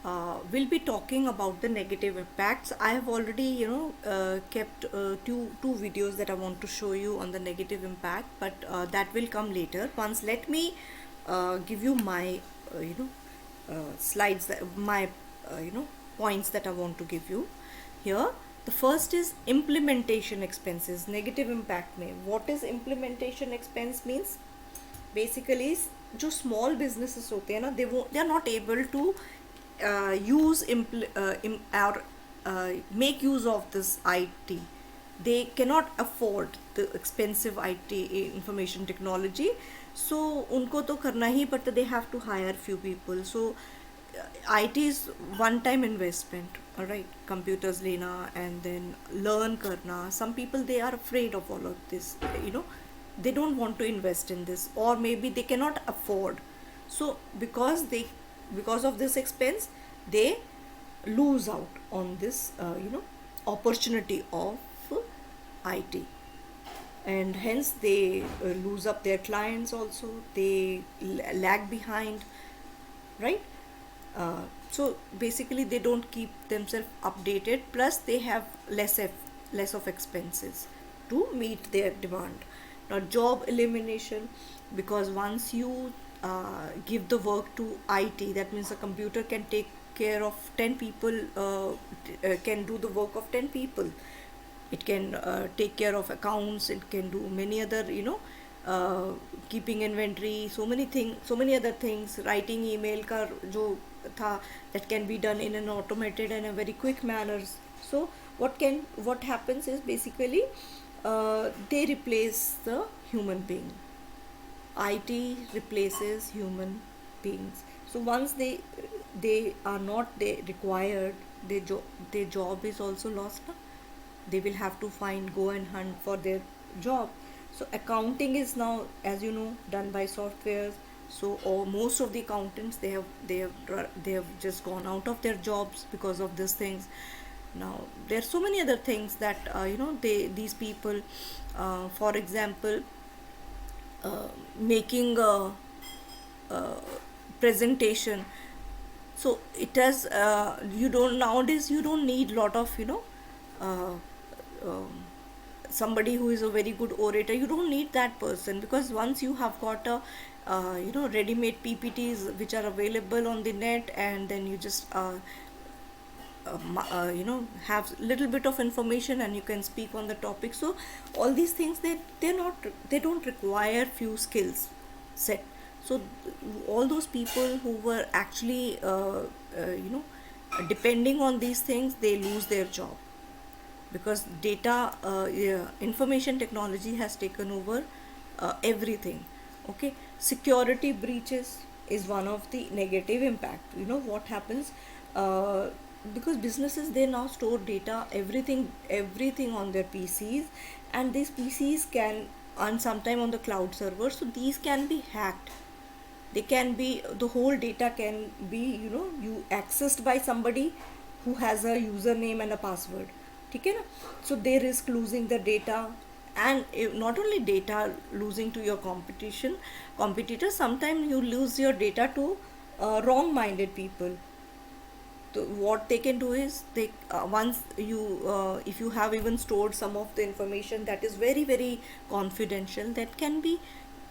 we'll be talking about the negative impacts. I have already, kept two videos that I want to show you on the negative impact, but that will come later. Once, let me give you my, slides that my, points that I want to give you here. The first is implementation expenses, negative impact में. What is implementation expense means? Basically जो small businesses होते हैं ना, they are not able to use or make use of this IT. They cannot afford the expensive IT, information technology, so उनको तो करना ही पड़ता, they have to hire few people. So IT is one time investment, all right, computers lena and then learn karna. Some people, they are afraid of all of this, they don't want to invest in this, or maybe they cannot afford. So because of this expense, they lose out on this opportunity of IT, and hence they lose up their clients also, they lag behind, right? So basically they don't keep themselves updated, plus they have less of expenses to meet their demand. Now job elimination, because once you give the work to IT, that means a computer can take care of 10 people, can do the work of 10 people. It can take care of accounts, it can do many other, keeping inventory, so many other things, writing email ka jo tha, that can be done in an automated and a very quick manner. So what happens is basically they replace the human being. IT replaces human beings. So once they are not they required, their job is also lost na? They will have to go and hunt for their job. So accounting is now, as you know, done by softwares. So most of the accountants, they have just gone out of their jobs because of these things. Now there are so many other things that these people, for example, making a presentation. So it has, you don't nowadays, you don't need lot of uh, um, somebody who is a very good orator. You don't need that person, because once you have got a ready-made PPTs which are available on the net, and then you just have little bit of information and you can speak on the topic. So all these things, they don't require few skills set. So all those people who were actually depending on these things, they lose their job, because information technology has taken over everything. Okay, security breaches is one of the negative impact. What happens, because businesses, they now store data, everything on their PCs, and these PCs can, and sometime on the cloud server, so these can be hacked. They can be, the whole data can be, you accessed by somebody who has a username and a password. ठीक है ना? So they risk losing the data, and not only data losing to your competitors, sometimes you lose your data to wrong minded people. So what they can do is, they once you if you have even stored some of the information that is very very confidential, that can be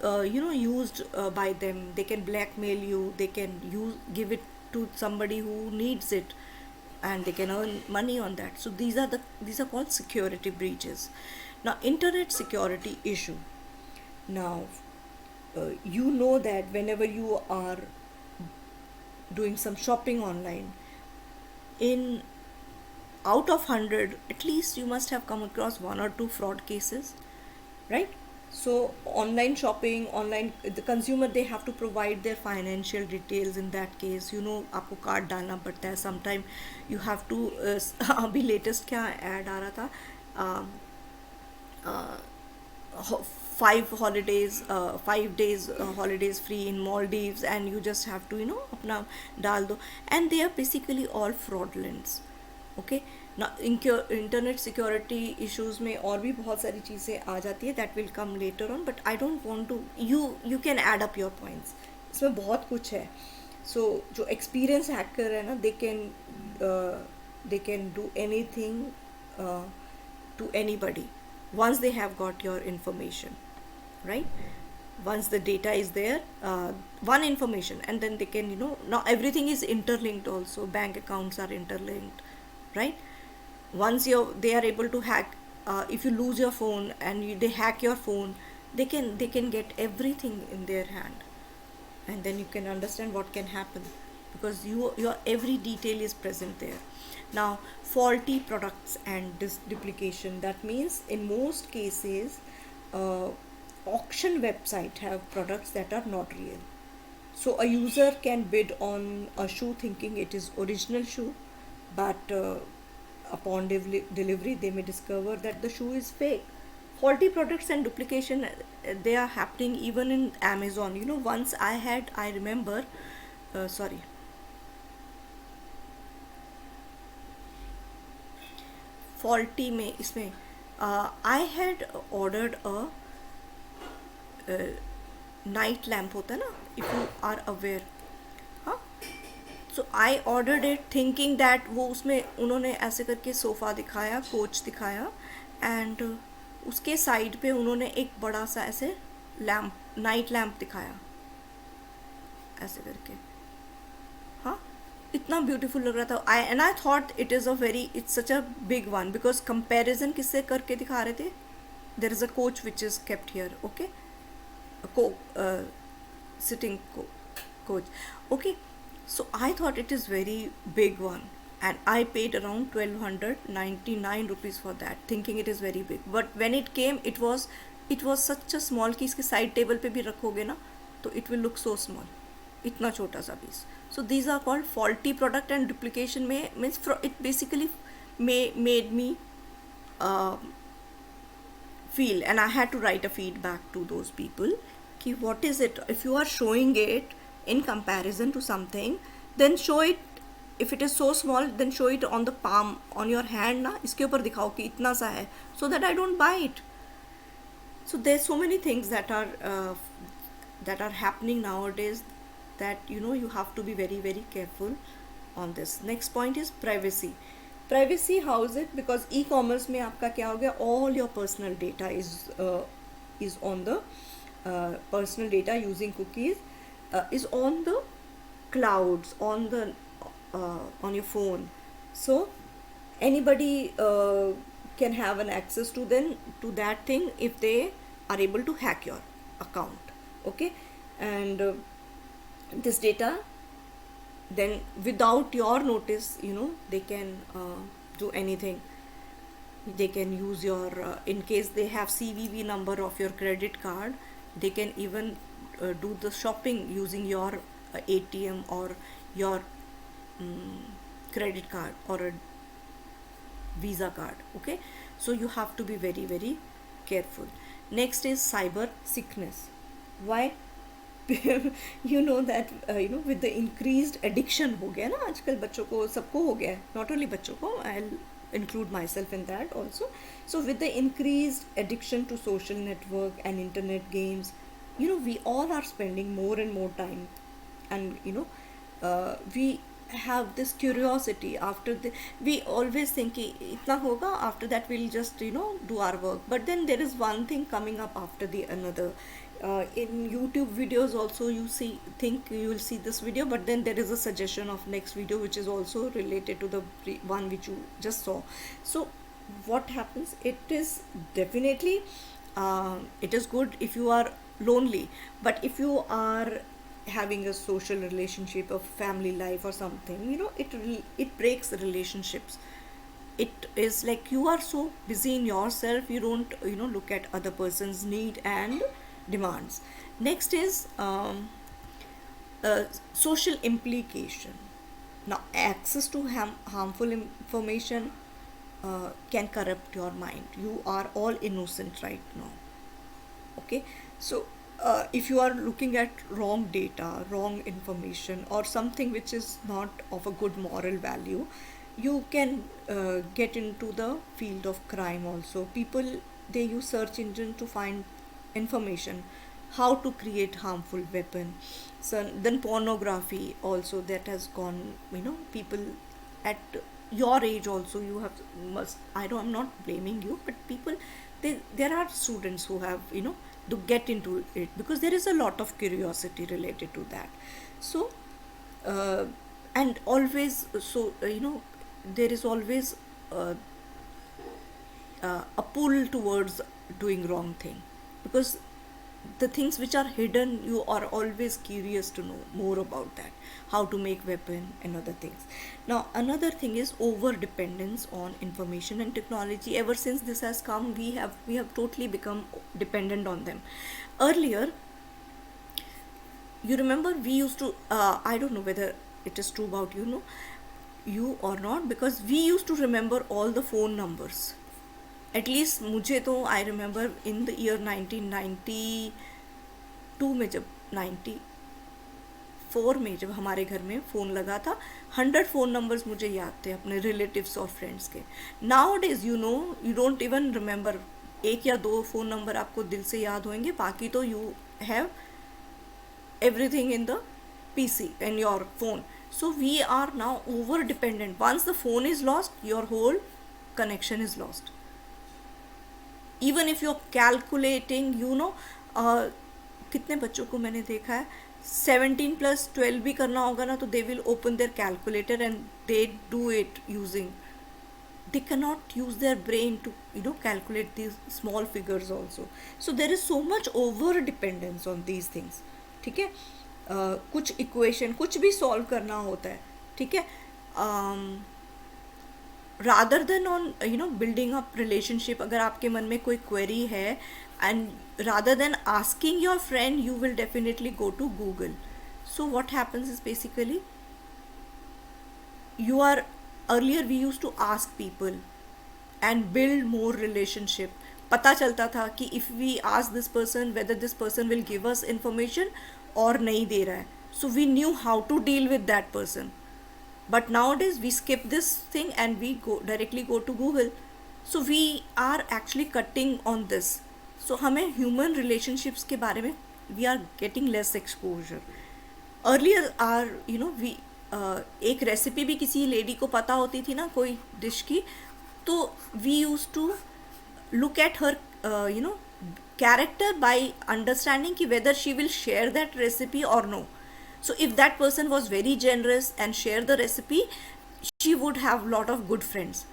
used by them. They can blackmail you, they can give it to somebody who needs it, and they can earn money on that. So these are called security breaches. Now internet security issue. Now you know that whenever you are doing some shopping online, in out of 100, at least you must have come across one or two fraud cases, right? So online shopping, online, the consumer, they have to provide their financial details. In that case, आपको card डालना पड़ता है. Sometime you have to अभी latest क्या ad आ रहा था, uh, 5 days holidays free in Maldives, and you just have to अपना डाल दो, and they are basically all fraudulents. Okay, now internet security issues में और भी बहुत सारी चीज़ें आ जाती है, that will come later on, but I don't want to, you can add up your points, इसमें बहुत कुछ है. So जो experienced hacker है ना, they can do anything uh, to anybody once they have got your information, right? Once the data is there, one information, and then they can, now everything is interlinked also, bank accounts are interlinked, right? Once they are able to hack, if you lose your phone and they hack your phone, they can get everything in their hand, and then you can understand what can happen, because your every detail is present there. Now, faulty products and duplication, that means in most cases, uh, auction website have products that are not real. So a user can bid on a shoe thinking it is original shoe, but upon delivery they may discover that the shoe is fake. Faulty products and duplication, they are happening even in Amazon. Once I remember, sorry, faulty में इसमें I had ordered a night lamp होता है ना, if you are aware. हाँ, so I ordered it thinking that वो उसमें उन्होंने ऐसे करके सोफ़ा दिखाया, कोच दिखाया, एंड उसके साइड पे उन्होंने एक बड़ा सा ऐसे लैम्प, नाइट लैम्प दिखाया ऐसे करके. हाँ, इतना ब्यूटीफुल लग रहा था. I thought it is a very, it's such a big one, because comparison किससे करके दिखा रहे थे. There is a coach which is kept here, okay, sitting coach, okay. So I thought it is very big one, and I paid around 1299 rupees for that, thinking it is very big. But when it came, it was such a small कि इसके side table पे भी रखोगे ना तो it will look so small, इतना छोटा सा piece. So these are called faulty product, and duplication में means it basically made me feel, and I had to write a feedback to those people कि what is it, if you are showing it in comparison to something, then show it, if it is so small then show it on the palm on your hand ना, इसके ऊपर दिखाओ कि इतना सा है, so that I don't buy it. So there's so many things that are happening nowadays, that you have to be very very careful on this. Next point is privacy. Privacy, how is it? Because e-commerce में आपका क्या हो गया, all your personal data is on the personal data using cookies is on the clouds, on your phone. So anybody can have an access to that thing if they are able to hack your account, okay. And this data, then without your notice, they can do anything. They can use your in case they have CVV number of your credit card, they can even do the shopping using your ATM or your credit card or a Visa card, okay. So you have to be very very careful. Next is cyber sickness. Why? You know that with the increased addiction हो गया ना आजकल, बच्चों को सबको हो गया है, not only बच्चों को, I'll include myself in that also. So with the increased addiction to social network and internet games, we all are spending more and more time, and we have this curiosity after we always think कि इतना होगा, after that we'll just do our work. But then there is one thing coming up after the another. In YouTube videos also you think you will see this video, but then there is a suggestion of next video which is also related to the one which you just saw. So what happens, it is definitely it is good if you are lonely, but if you are having a social relationship, a family life or something, it breaks the relationships. It is like you are so busy in yourself, you don't look at other person's need and demands. Next is social implication. Now access to harmful information can corrupt your mind. You are all innocent right now, okay. So if you are looking at wrong data, wrong information, or something which is not of a good moral value, you can get into the field of crime also. People, they use search engine to find information, how to create harmful weapon. So then pornography also, that has gone, people at your age also, you have must, I'm not blaming you, but people, there are students who have, to get into it because there is a lot of curiosity related to that. So uh, and always, so there is always uh, a pull towards doing wrong thing, because the things which are hidden, you are always curious to know more about that, how to make weapon and other things. Now another thing is over dependence on information and technology. Ever since this has come, we have totally become dependent on them. Earlier, you remember, we used to, I don't know whether it is true about you or not, because we used to remember all the phone numbers. At least मुझे तो I remember in the year 1992 में, जब 94 में जब हमारे घर में phone लगा था, 100 फ़ोन नंबर्स मुझे याद थे अपने रिलेटिव्स और फ्रेंड्स के. Now days you don't even remember, एक या दो फ़ोन नंबर आपको दिल से याद होंगे, बाकी तो you have everything in the PC and your phone. So we are now over dependent. Once the phone is lost, your whole connection is lost. Even if you're calculating, कितने बच्चों को मैंने देखा है 17+12 भी करना होगा ना, तो they will open their calculator and they do it using, they cannot use their brain to calculate these small figures also. So there is so much over dependence on these things. ठीक है, कुछ equation कुछ भी solve करना होता है, ठीक है, rather than on building up relationship. अगर आपके मन में कोई क्वेरी है, and rather than asking your friend, you will definitely go to Google. So what happens is basically, you are, earlier we used to ask people and build more relationship. पता चलता था कि if we ask this person whether this person will give us information और नहीं दे रहा है, so we knew how to deal with that person. But nowadays we skip this thing and we directly go to Google. So we are actually cutting on this. So हमें human relationships के बारे में we are getting less exposure. Earlier our we एक recipe भी किसी lady को पता होती थी ना, कोई डिश की, तो we use to look at her character by understanding ki whether she will share that recipe or no. So if that person was very generous and share the recipe, she would have lot of good friends,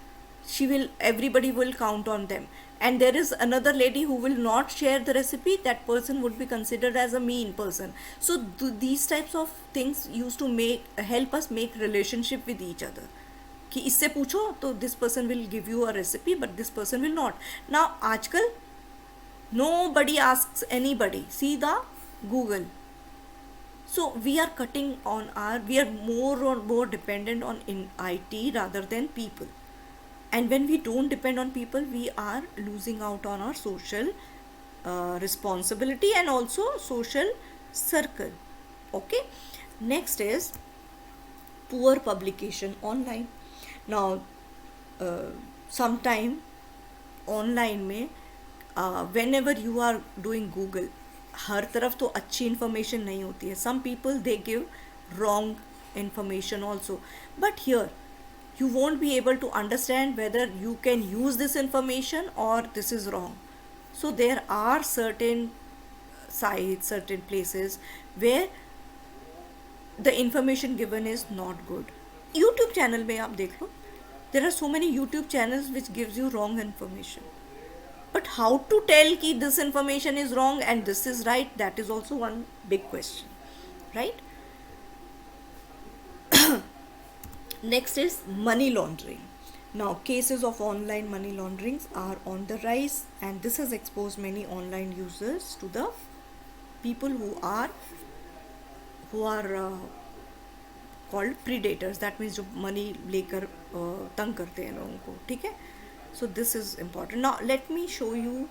everybody will count on them. And there is another lady who will not share the recipe, that person would be considered as a mean person. So these types of things used to help us make relationship with each other, कि इससे पूछो तो this person will give you a recipe but this person will not. Now आजकल nobody asks anybody, सीधा Google. So we are cutting on we are more dependent on IT rather than people. And when we don't depend on people, we are losing out on our social responsibility and also social circle. Okay, next is poor publication online. Now sometime online में whenever you are doing Google, हर तरफ तो अच्छी information नहीं होती है. Some people they give wrong information also, but here you won't be able to understand whether you can use this information or this is wrong. So there are certain sites, certain places where the information given is not good. YouTube channel में आप देख लो, there are so many YouTube channels which gives you wrong information. But how to tell कि this information is wrong and this is right, that is also one big question, right? Next is money laundering. Now cases of online money launderings are on the rise, and this has exposed many online users to the people who are called predators. That means जो money लेकर तंग करते हैं लोगों को, ठीक है? So this is important. Now let me show you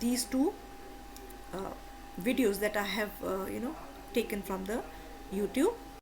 these two videos that I have taken from the YouTube.